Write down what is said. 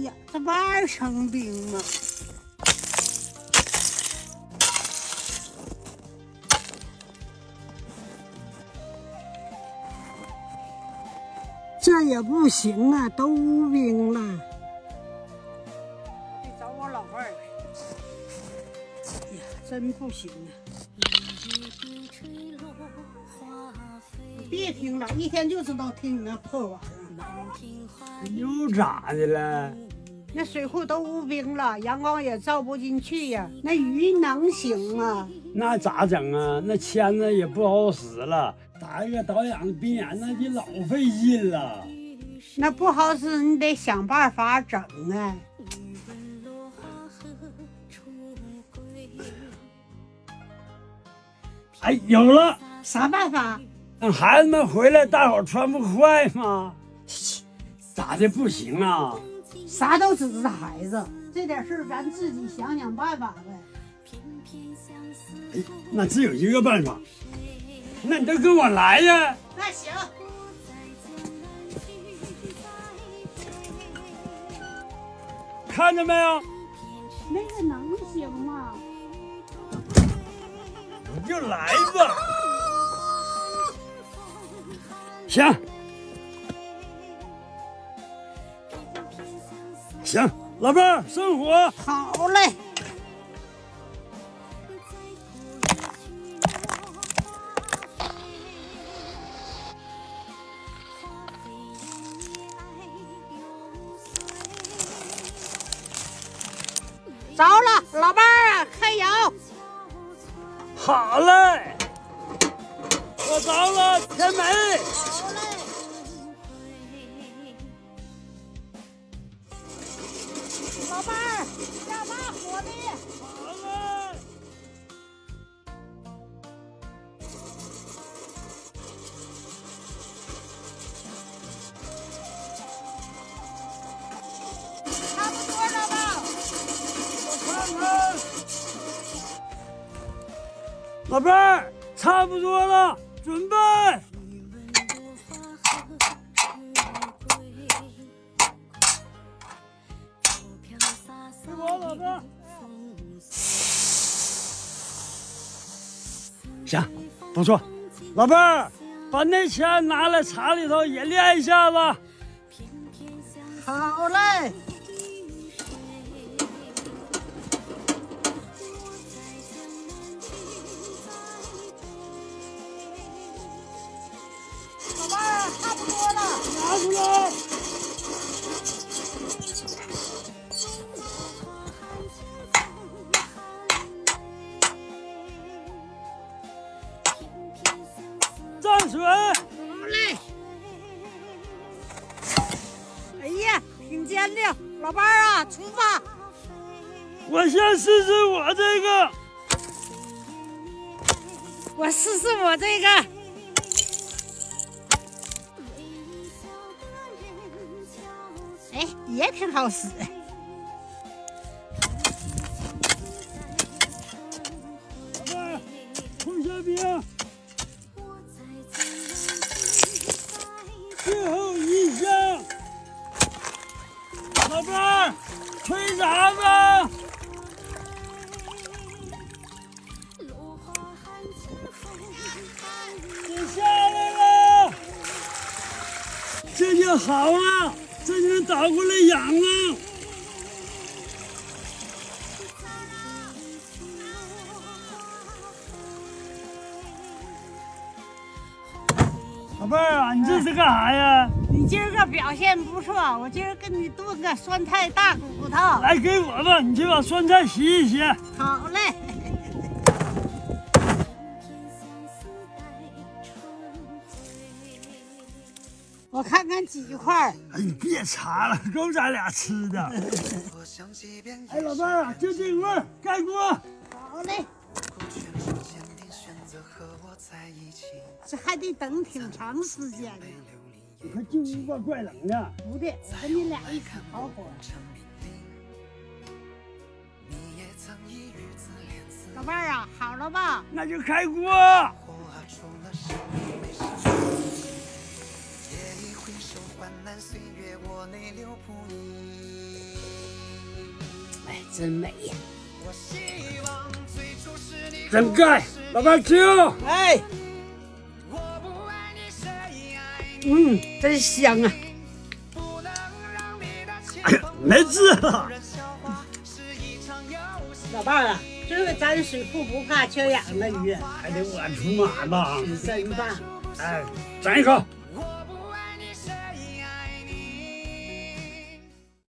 呀，这玩意儿成冰了。这也不行啊，都无冰了。得找我老伴儿来。呀，真不行啊！别听了，一天就知道听你那破玩意儿。又咋的了？那水库都无冰了，阳光也照不进去呀，那鱼能行吗？那咋整啊？那签子也不好使了，打一个导氧的冰眼那得老费劲了。那不好使，你得想办法整啊。哎，有了！啥办法？让孩子们回来，大伙穿不快吗？咋的不行啊？啥都指着孩子，这点事儿咱自己想想办法呗。哎，那只有一个办法，那你就跟我来呀。那行。看着没有？那个能行吗？你就来吧。行。行，老伴儿生火。好嘞。着了，老伴儿啊，开窑。好嘞，我着了，天美。好嘞。老伴儿，要大火的。好嘞。差不多了吧？我看看。老伴儿，差不多了，准备。给我，老伴儿。行，不错。老伴儿，把那钱拿来茶里头也练一下子。好嘞。老伴儿，差不多了。拿出来。蘸水。好嘞。哎呀，挺坚定。老伴儿啊，出发。我先试试我这个。我试试我这个。哎，也挺好使。老伴儿，空下冰。最后一项。老伴儿，吹啥子？你下来了，这就好啊，这就能倒过来养了。老伴儿啊，你这是干啥呀？你今儿个表现不错，我今儿给你炖个酸菜大骨头。来，给我吧，你去把酸菜洗一洗。好嘞。我看看几块。哎，你别查了，够咱俩吃的。哎，老伴儿啊，就这味儿，盖锅。好嘞。这还得等挺长时间呢。你快进屋吧，怪冷的。不对，我跟你俩一起烤火。老伴儿啊，好了吧？那就开锅。哎，真美呀！真盖，老板请。哎，真香啊！哎呀，没治了。老伴儿啊，这个咱水库不怕缺氧的鱼，还得我出马吧？真棒！哎，蘸一口。